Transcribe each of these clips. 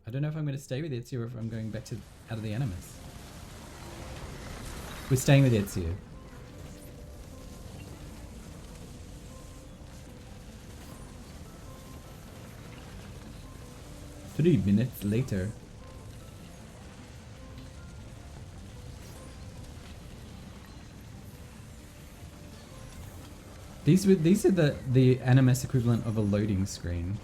I don't know if I'm going to stay with Ezio or if I'm going back to out of the Animus. We're staying with Ezio. Three minutes later. These are the Animus equivalent of a loading screen.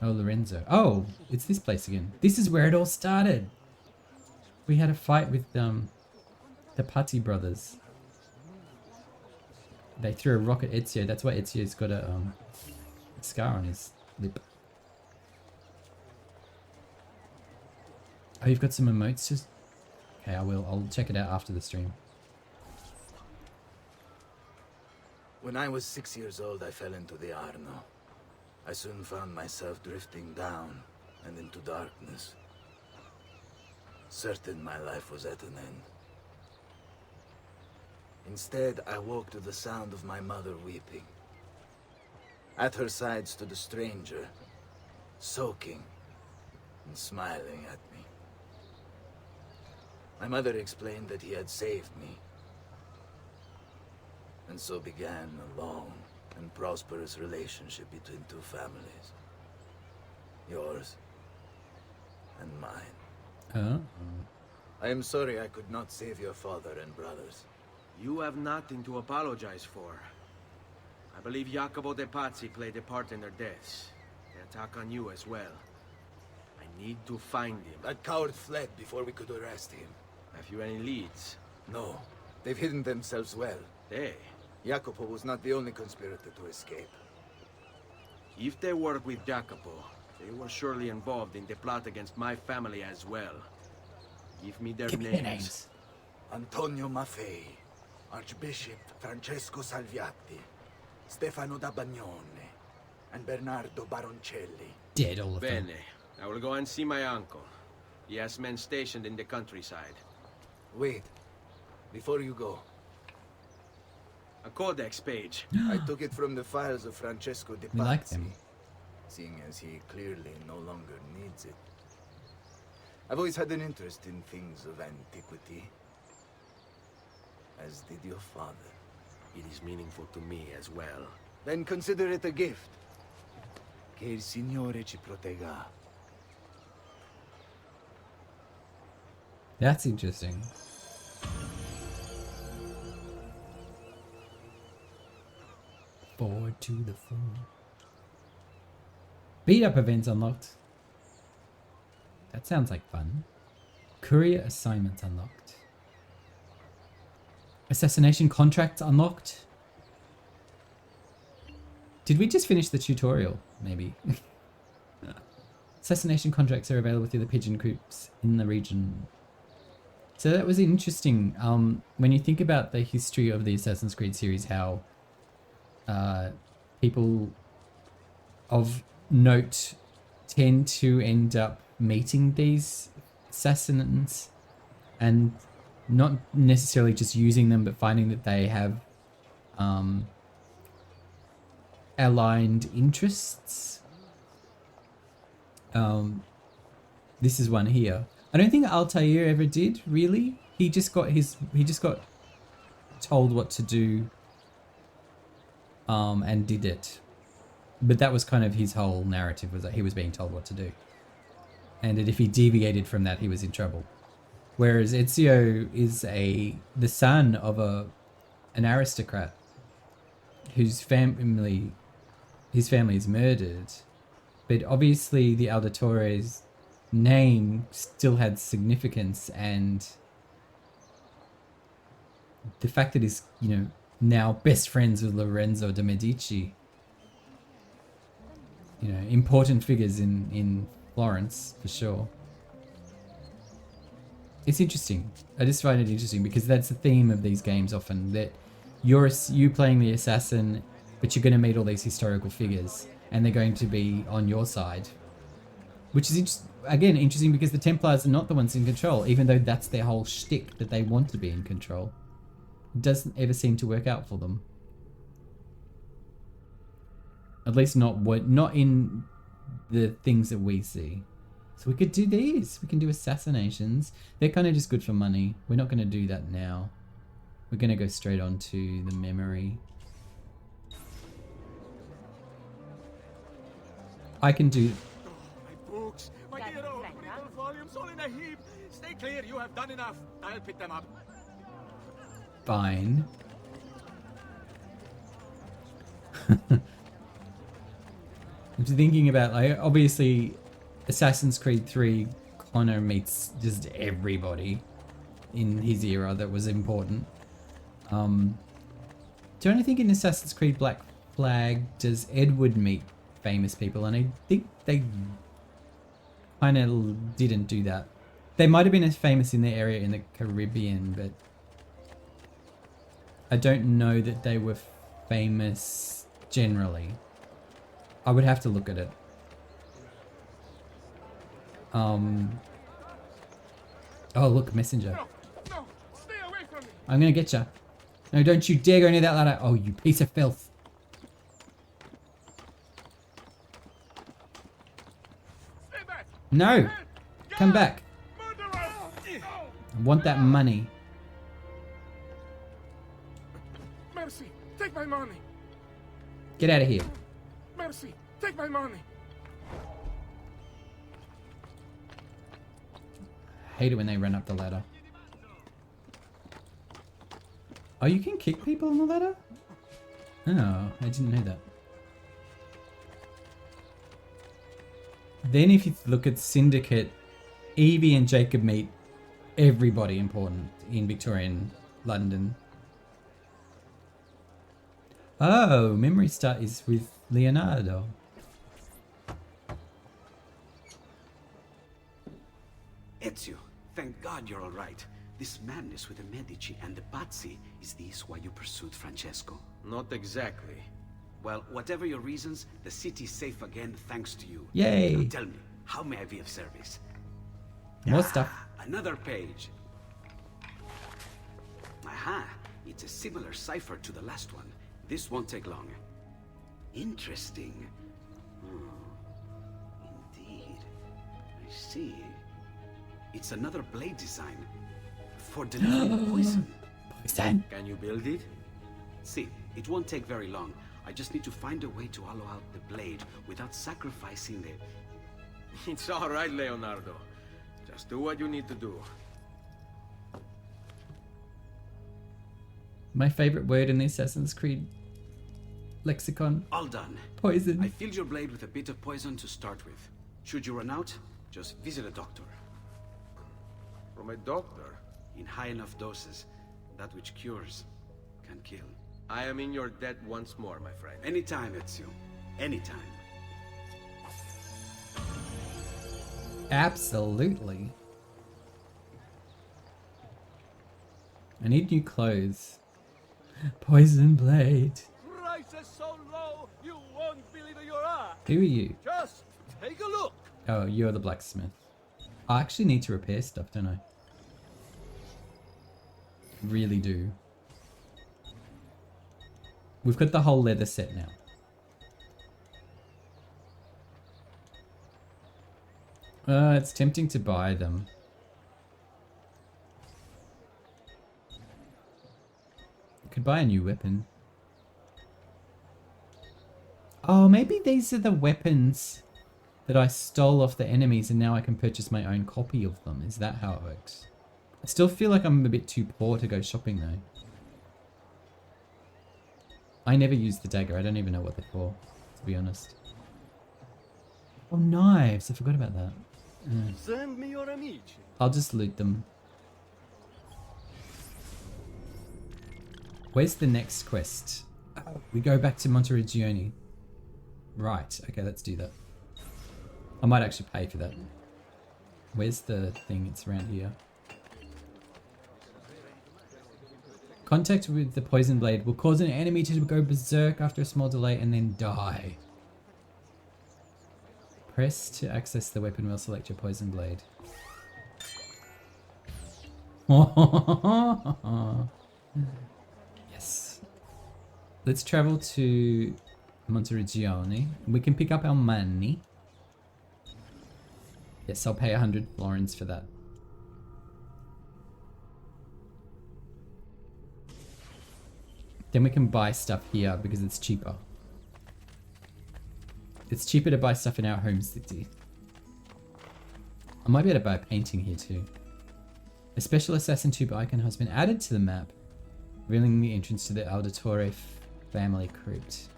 Oh, Lorenzo. Oh, it's this place again. This is where it all started. We had a fight with the Pazzi brothers. They threw a rock at Ezio. That's why Ezio's got a scar on his lip. Oh, you've got some emotes just... Okay, I will. I'll check it out after the stream. When I was 6 years old, I fell into the Arno. I soon found myself drifting down and into darkness. Certain my life was at an end. Instead, I woke to the sound of my mother weeping. At her side stood a stranger, soaking and smiling at me. My mother explained that he had saved me. And so began a long and prosperous relationship between two families. Yours and mine. Oh. I am sorry I could not save your father and brothers. You have nothing to apologize for. I believe Jacopo de Pazzi played a part in their deaths. They attack on you as well. I need to find him. That coward fled before we could arrest him. Have you any leads? No, they've hidden themselves well. They? Jacopo was not the only conspirator to escape. If they work with Jacopo, they were surely involved in the plot against my family as well. Give me their names. Antonio Maffei, Archbishop Francesco Salviati, Stefano da Bagnone, and Bernardo Baroncelli. Dead, all of them. Bene. I will go and see my uncle. He has men stationed in the countryside. Wait, before you go. A codex page. I took it from the files of Francesco de Pazzi, We like them. seeing as he clearly no longer needs it. I've always had an interest in things of antiquity, as did your father. It is meaningful to me as well. Then consider it a gift. Che il Signore ci protegga. That's interesting. Forward to the phone. Beat up events unlocked. That sounds like fun. Courier assignments unlocked. Assassination contracts unlocked. Did we just finish the tutorial? Maybe. Assassination contracts are available through the pigeon coops in the region. So that was interesting. When you think about the history of the Assassin's Creed series, how people of note tend to end up meeting these assassins and not necessarily just using them, but finding that they have aligned interests. This is one here. I don't think Altair ever did, really. He just got told what to do and did it. But that was kind of his whole narrative, was that he was being told what to do. And that if he deviated from that, he was in trouble. Whereas Ezio is the son of an aristocrat whose family is murdered. But obviously the Auditore's name still had significance, and the fact that he's, now best friends with Lorenzo de Medici, important figures in Florence for sure. It's interesting. I just find it interesting because that's the theme of these games often, that you playing the assassin, but you're going to meet all these historical figures and they're going to be on your side, which is interesting because the Templars are not the ones in control, even though that's their whole shtick, that they want to be in control. It doesn't ever seem to work out for them. At least not in the things that we see. So we could do these. We can do assassinations. They're kind of just good for money. We're not going to do that now. We're going to go straight on to the memory. I can do... My books, my dear old brittle volumes, all in a heap. Stay clear, you have done enough. I'll pick them up. Fine. I'm thinking about, like, obviously Assassin's Creed 3, Connor meets just everybody in his era that was important. Do I think in Assassin's Creed Black Flag does Edward meet famous people? And I think they kind of didn't do that. They might have been as famous in their area in the Caribbean, but I don't know that they were famous generally. I would have to look at it. Oh, look, messenger. No, stay away from me. I'm gonna get you. No, don't you dare go near that ladder. Oh, you piece of filth. Stay back. No, come back. Murderer. I want that money. Mercy, take my money. Get out of here. Mercy, take my money. Hate it when they run up the ladder. Oh, you can kick people on the ladder? Oh, I didn't know that. Then if you look at Syndicate, Evie and Jacob meet everybody important in Victorian London. Oh, Memory Star is with Leonardo. Ezio, thank God you're all right. This madness with the Medici and the Pazzi, is this why you pursued Francesco? Not exactly. Well, whatever your reasons, the city's safe again thanks to you. Yay. Now tell me, how may I be of service? More stuff. Another page. Aha, it's a similar cipher to the last one. This won't take long. Interesting. Indeed. I see. It's another blade design. For delivering poison. Poison. Can you build it? See, it won't take very long. I just need to find a way to hollow out the blade without sacrificing the... It's all right, Leonardo. Just do what you need to do. My favorite word in the Assassin's Creed lexicon. All done. Poison. I filled your blade with a bit of poison to start with. Should you run out, just visit a doctor. From a doctor? In high enough doses, that which cures can kill. I am in your debt once more, my friend. Anytime, Ezio. Anytime. Absolutely. I need new clothes. Poison blade. Prices so low, you won't believe your eye. Who are you? Just take a look. Oh, you're the blacksmith. I actually need to repair stuff, don't I? Really do. We've got the whole leather set now. It's tempting to buy them. I could buy a new weapon. Oh, maybe these are the weapons that I stole off the enemies and now I can purchase my own copy of them. Is that how it works? I still feel like I'm a bit too poor to go shopping though. I never use the dagger. I don't even know what they're for, to be honest. Oh, knives. I forgot about that. Send me your amici. I'll just loot them. Where's the next quest? Oh, we go back to Monteriggioni. Right. Okay, let's do that. I might actually pay for that. Where's the thing? It's around here. Contact with the poison blade will cause an enemy to go berserk after a small delay and then die. Press to access the weapon while select your poison blade. Yes. Let's travel to Monteriggioni. We can pick up our money. Yes, I'll pay 100 florins for that. Then we can buy stuff here because it's cheaper. It's cheaper to buy stuff in our home city. I might be able to buy a painting here too. A special assassin tube icon has been added to the map, revealing the entrance to the Auditore family crypt.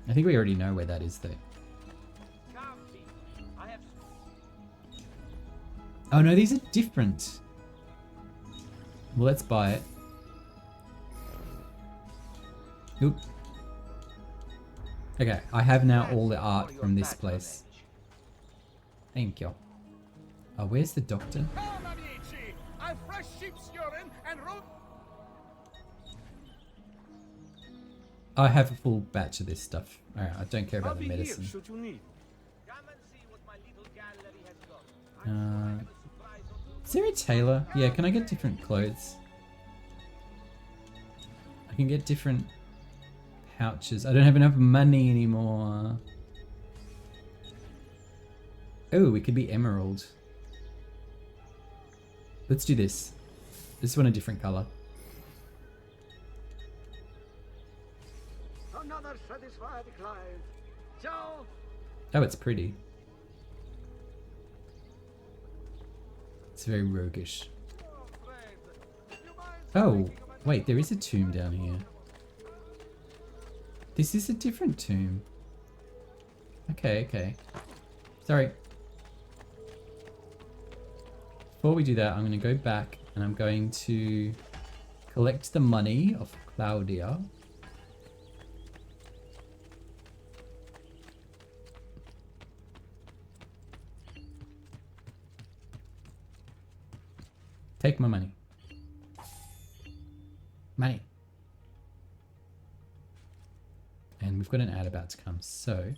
I think we already know where that is though. Oh no, these are different. Well, let's buy it. Oop. Okay, I have now all the art from this place. Thank you. Oh, where's the doctor? I have a full batch of this stuff. Alright, I don't care about the medicine. Is there a tailor? Yeah, can I get different clothes? I can get different pouches. I don't have enough money anymore. Oh, we could be emerald. Let's do this. This one a different color. Another satisfied client. Ciao. Oh, it's pretty. It's very roguish. Oh, wait, there is a tomb down here. This is a different tomb. Okay, okay. Sorry. Before we do that, I'm going to go back and I'm going to collect the money of Claudia. Take my money. Money. And we've got an ad about to come, so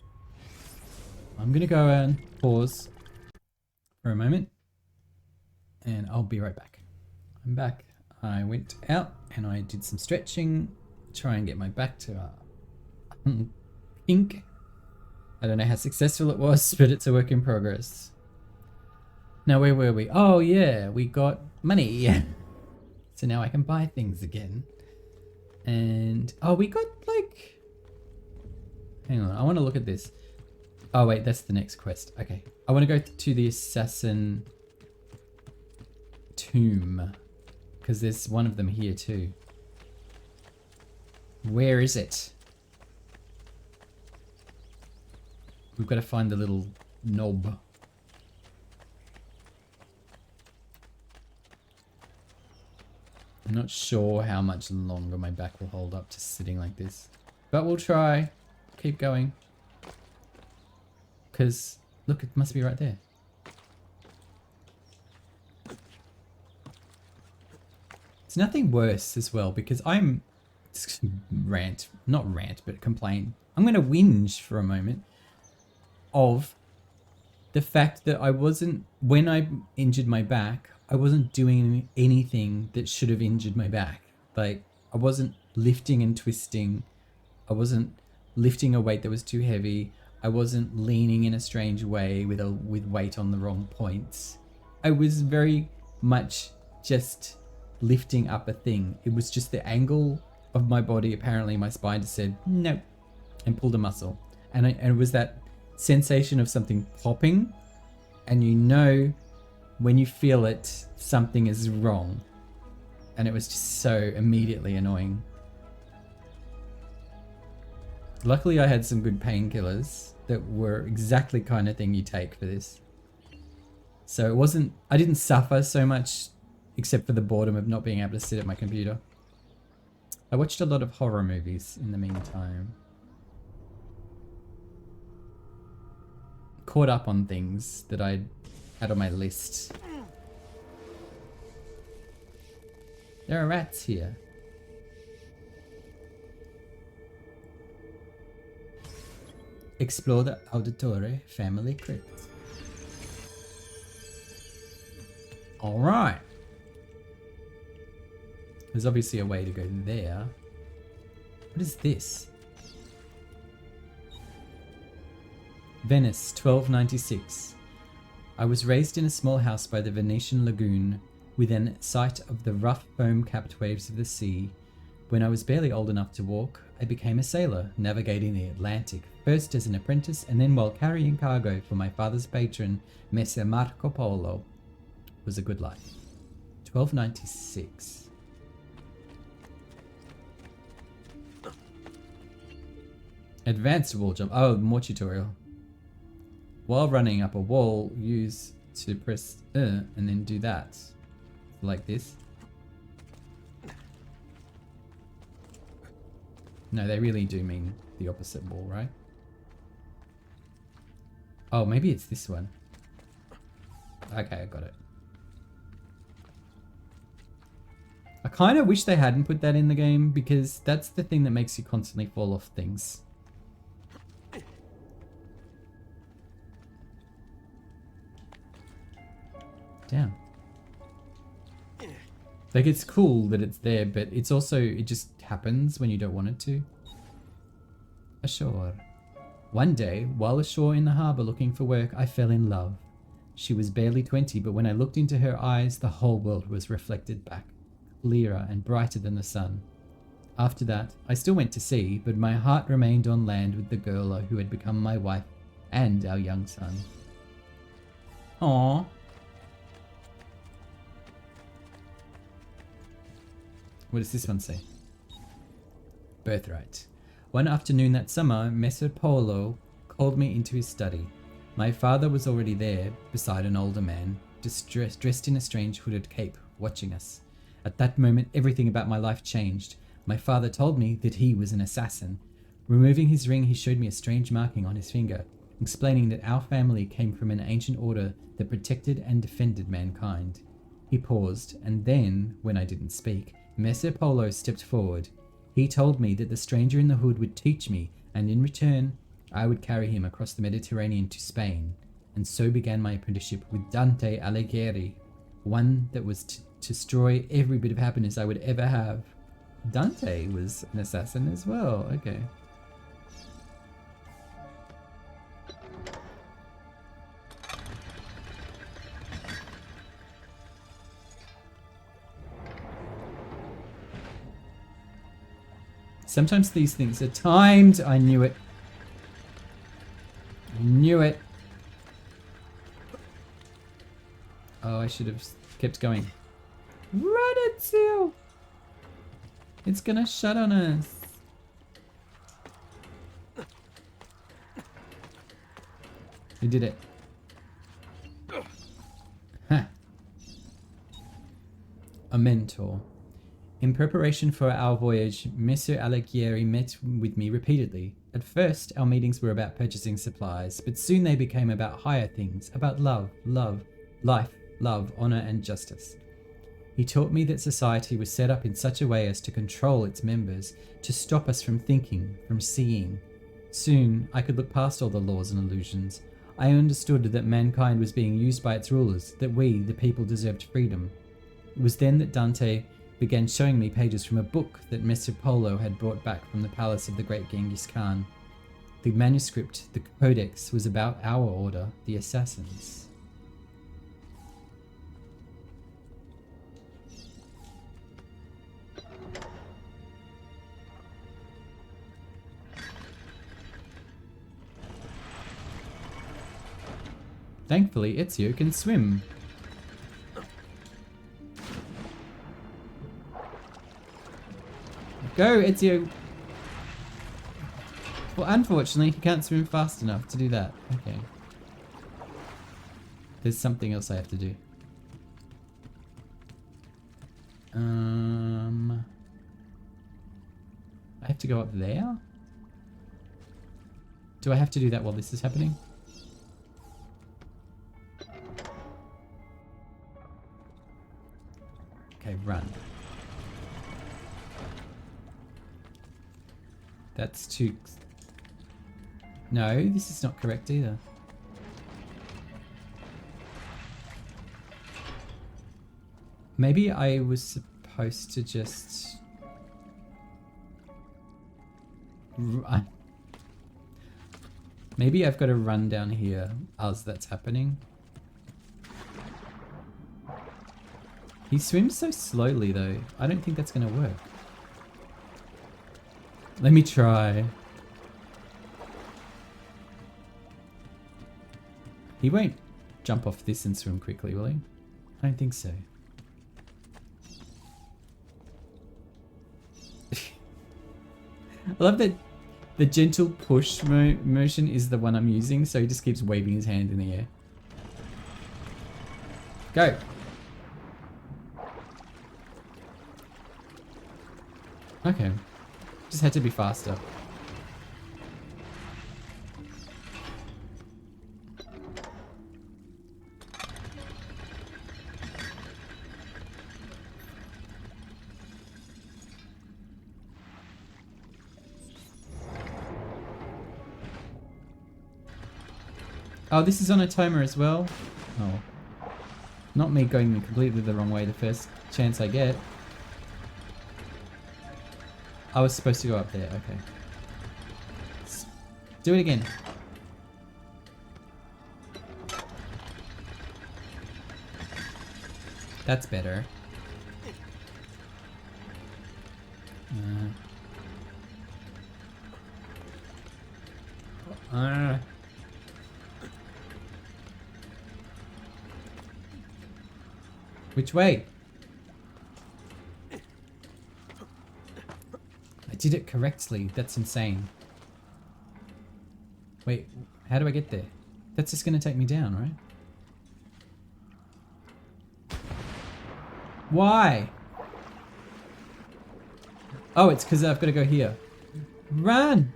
I'm gonna go and pause for a moment and I'll be right back. I'm back. I went out and I did some stretching, try and get my back to pink. I don't know how successful it was, but it's a work in progress. Now, where were we? Oh yeah, we got money. So now I can buy things again. And, oh, we got like, hang on, I want to look at this. Oh wait, that's the next quest. Okay, I want to go to the assassin tomb because there's one of them here too. Where is it? We've got to find the little knob. I'm not sure how much longer my back will hold up to sitting like this, but we'll try. Keep going. Because, look, it must be right there. It's nothing worse as well, because I'm... not rant, but complain. I'm going to whinge for a moment of the fact that I wasn't... When I injured my back, I wasn't doing anything that should have injured my back. Like, I wasn't lifting and twisting. I wasn't lifting a weight that was too heavy. I wasn't leaning in a strange way with weight on the wrong points. I was very much just lifting up a thing. It was just the angle of my body. Apparently my spine just said no and pulled a muscle. And it was that sensation of something popping, and you know when you feel it, something is wrong. And it was just so immediately annoying. Luckily I had some good painkillers that were exactly kind of thing you take for this. So it wasn't, I didn't suffer so much except for the boredom of not being able to sit at my computer. I watched a lot of horror movies in the meantime. Caught up on things that I had on my list. There are rats here. Explore the Auditore family crypt. Alright. There's obviously a way to go there. What is this? Venice, 1296. I was raised in a small house by the Venetian lagoon, within sight of the rough foam-capped waves of the sea. When I was barely old enough to walk, I became a sailor, navigating the Atlantic, first as an apprentice and then while carrying cargo for my father's patron, Messer Marco Polo. It was a good life. 1296. Advanced wall jump. Oh, more tutorial. While running up a wall, use to press and then do that. Like this. No, they really do mean the opposite wall, right? Oh, maybe it's this one. Okay, I got it. I kind of wish they hadn't put that in the game because that's the thing that makes you constantly fall off things. Damn. Like, it's cool that it's there, but it's also, it just happens when you don't want it to. Ashore. One day, while ashore in the harbour looking for work, I fell in love. She was barely 20, but when I looked into her eyes, the whole world was reflected back, clearer and brighter than the sun. After that, I still went to sea, but my heart remained on land with the girl who had become my wife and our young son. Aww. What does this one say? Birthright. One afternoon that summer, Messer Polo called me into his study. My father was already there, beside an older man, dressed in a strange hooded cape, watching us. At that moment, everything about my life changed. My father told me that he was an assassin. Removing his ring, he showed me a strange marking on his finger, explaining that our family came from an ancient order that protected and defended mankind. He paused, and then, when I didn't speak, Messer Polo stepped forward. He told me that the stranger in the hood would teach me, and in return, I would carry him across the Mediterranean to Spain. And so began my apprenticeship with Dante Alighieri, one that was to destroy every bit of happiness I would ever have. Dante was an assassin as well, okay. Sometimes these things are timed. I knew it. I knew it. Oh, I should have kept going. Run it, Ezio! It's gonna shut on us. We did it. Huh. A mentor. In preparation for our voyage, Messer Alighieri met with me repeatedly. At first, our meetings were about purchasing supplies, but soon they became about higher things, about love, life, honor, and justice. He taught me that society was set up in such a way as to control its members, to stop us from thinking, from seeing. Soon, I could look past all the laws and illusions. I understood that mankind was being used by its rulers, that we, the people, deserved freedom. It was then that Dante began showing me pages from a book that Messer Polo had brought back from the palace of the great Genghis Khan. The manuscript, the codex, was about our order, the assassins. Thankfully, Ezio can swim. Go, Ezio! Well, unfortunately, he can't swim fast enough to do that. Okay. There's something else I have to do. I have to go up there? Do I have to do that while this is happening? Okay, run. That's too... No, this is not correct either. Maybe I was supposed to just... Maybe I've got to run down here as that's happening. He swims so slowly though. I don't think that's gonna work. Let me try. He won't jump off this and swim quickly, will he? I don't think so. I love that the gentle push motion is the one I'm using, so he just keeps waving his hand in the air. Go! Okay. Just had to be faster. Oh, this is on a timer as well? Oh. Not me going completely the wrong way the first chance I get. I was supposed to go up there, okay. Do it again. That's better. Which way? I did it correctly. That's insane. Wait, how do I get there? That's just gonna take me down, right? Why? Oh, it's because I've got to go here. Run!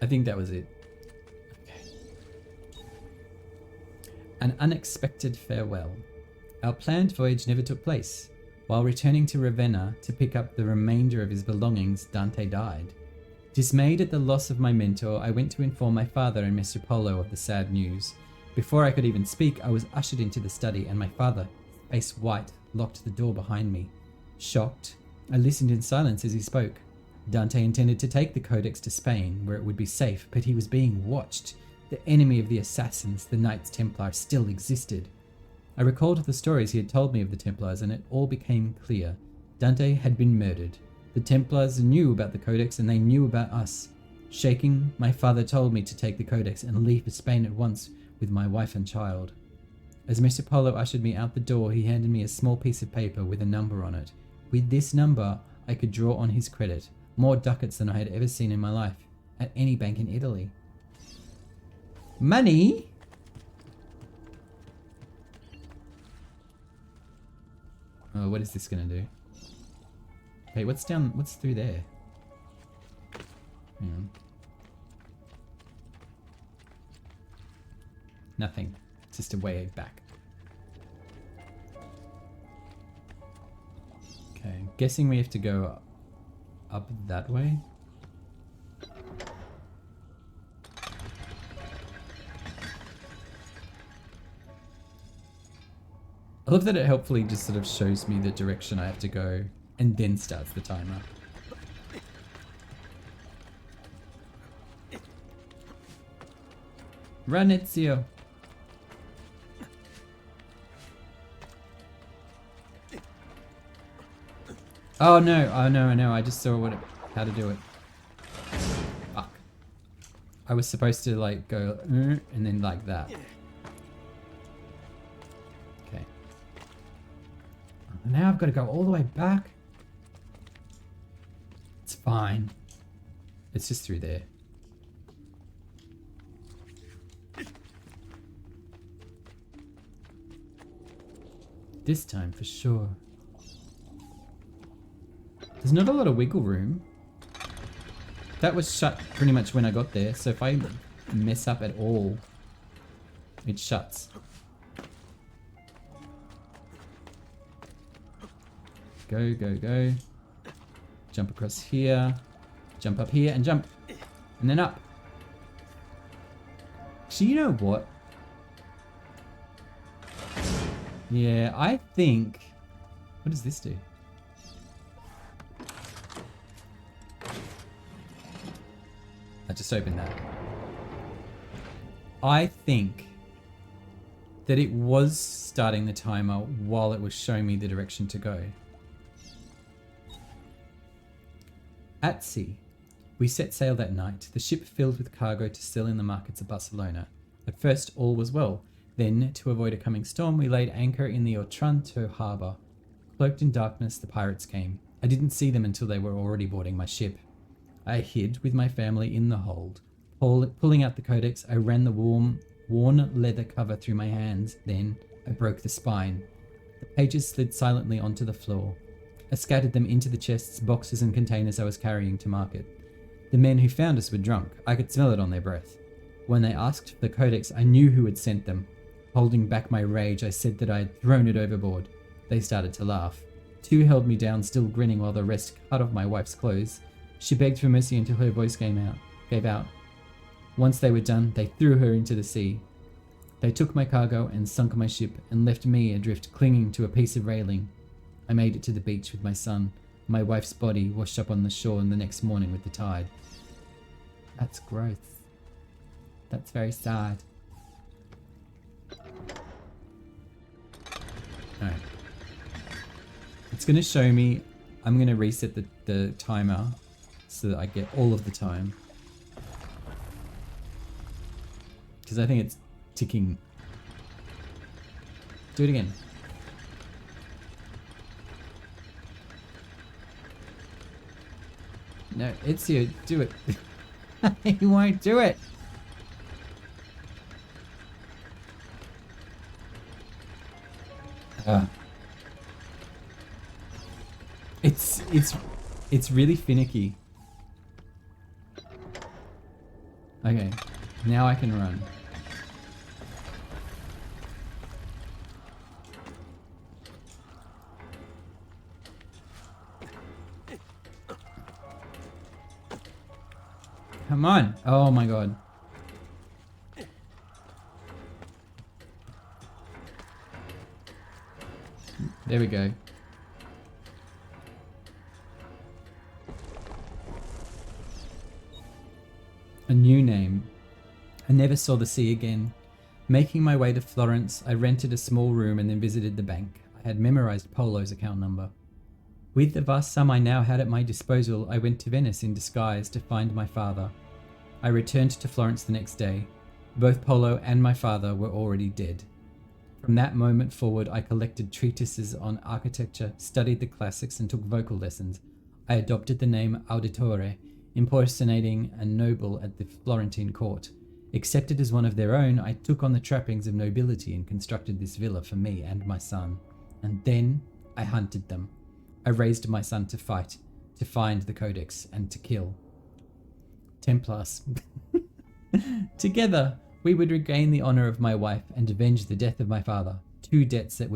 I think that was it. Okay. An unexpected farewell. Our planned voyage never took place. While returning to Ravenna to pick up the remainder of his belongings, Dante died. Dismayed at the loss of my mentor, I went to inform my father and Mr. Polo of the sad news. Before I could even speak, I was ushered into the study, and my father, face white, locked the door behind me. Shocked, I listened in silence as he spoke. Dante intended to take the codex to Spain, where it would be safe, but he was being watched. The enemy of the assassins, the Knights Templar, still existed. I recalled the stories he had told me of the Templars, and it all became clear. Dante had been murdered. The Templars knew about the codex, and they knew about us. Shaking, my father told me to take the codex and leave for Spain at once with my wife and child. As Mr. Polo ushered me out the door, he handed me a small piece of paper with a number on it. With this number, I could draw on his credit, more ducats than I had ever seen in my life, at any bank in Italy. Money? Oh, what is this gonna do? Wait, what's through there? Hang on. Nothing. It's just a way back. Okay, guessing we have to go up that way. I love that it helpfully just sort of shows me the direction I have to go and then starts the timer. Run, Ezio! Oh no, I just saw how to do it. Fuck. I was supposed to like go and then like that. Okay. Now I've got to go all the way back. It's fine. It's just through there. This time for sure. There's not a lot of wiggle room. That was shut pretty much when I got there, so if I mess up at all, it shuts. Go, go, go. Jump across here. Jump up here and jump. And then up. Actually, you know what? Yeah, I think... What does this do? just opened that. I think that it was starting the timer while it was showing me the direction to go. At sea, we set sail that night, the ship filled with cargo to sell in the markets of Barcelona. At first, all was well. Then, to avoid a coming storm, we laid anchor in the Otranto harbour. Cloaked in darkness, the pirates came. I didn't see them until they were already boarding my ship. I hid with my family in the hold. Pulling out the codex, I ran the worn leather cover through my hands. Then, I broke the spine. The pages slid silently onto the floor. I scattered them into the chests, boxes and containers I was carrying to market. The men who found us were drunk. I could smell it on their breath. When they asked for the codex, I knew who had sent them. Holding back my rage, I said that I had thrown it overboard. They started to laugh. Two held me down, still grinning, while the rest cut off my wife's clothes. She begged for mercy until her voice gave out. Once they were done, they threw her into the sea. They took my cargo and sunk my ship and left me adrift, clinging to a piece of railing. I made it to the beach with my son. My wife's body washed up on the shore the next morning with the tide. That's gross. That's very sad. Alright. It's going to show me... I'm going to reset the timer so that I get all of the time. Because I think it's ticking. Do it again. No, Ezio, do it. He won't do it. It's really finicky. Okay, now I can run. Come on. Oh my god. There we go. A new name. I never saw the sea again. Making my way to Florence, I rented a small room and then visited the bank. I had memorized Polo's account number. With the vast sum I now had at my disposal, I went to Venice in disguise to find my father. I returned to Florence the next day. Both Polo and my father were already dead. From that moment forward, I collected treatises on architecture, studied the classics, and took vocal lessons. I adopted the name Auditore, impersonating a noble at the Florentine court. Accepted as one of their own, I took on the trappings of nobility and constructed this villa for me and my son. And then I hunted them. I raised my son to fight, to find the codex, and to kill. Templars. Together, we would regain the honor of my wife and avenge the death of my father. Two debts that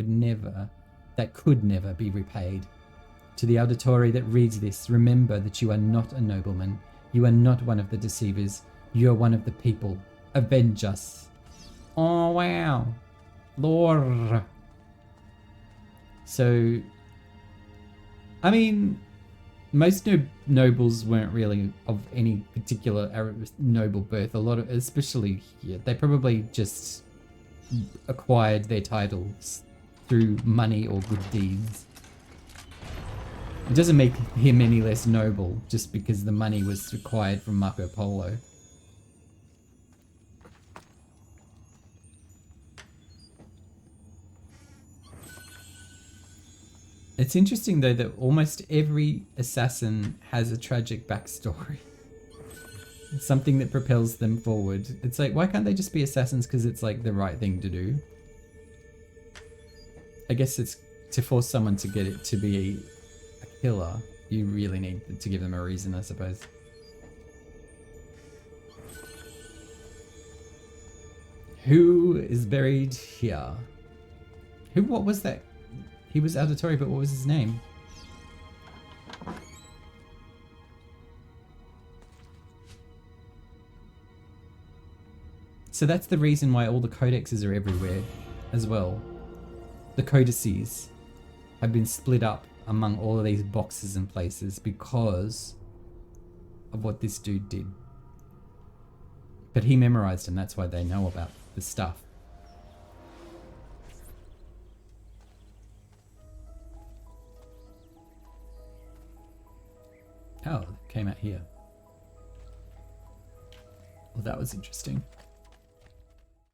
could never be repaid. To the auditory that reads this, remember that you are not a nobleman. You are not one of the deceivers. You are one of the people. Avenge us. Oh, wow. Lord. So, I mean, most nobles weren't really of any particular noble birth. A lot of, especially here, they probably just acquired their titles through money or good deeds. It doesn't make him any less noble just because the money was acquired from Marco Polo. It's interesting though that almost every assassin has a tragic backstory. It's something that propels them forward. It's like, why can't they just be assassins because it's like the right thing to do? I guess it's to force someone to get it to be a killer. You really need to give them a reason, I suppose. Who is buried here? What was that? He was auditory, but what was his name? So that's the reason why all the codexes are everywhere as well. The codices have been split up among all of these boxes and places because of what this dude did. But he memorized them, that's why they know about the stuff. Oh, it came out here. Well, that was interesting.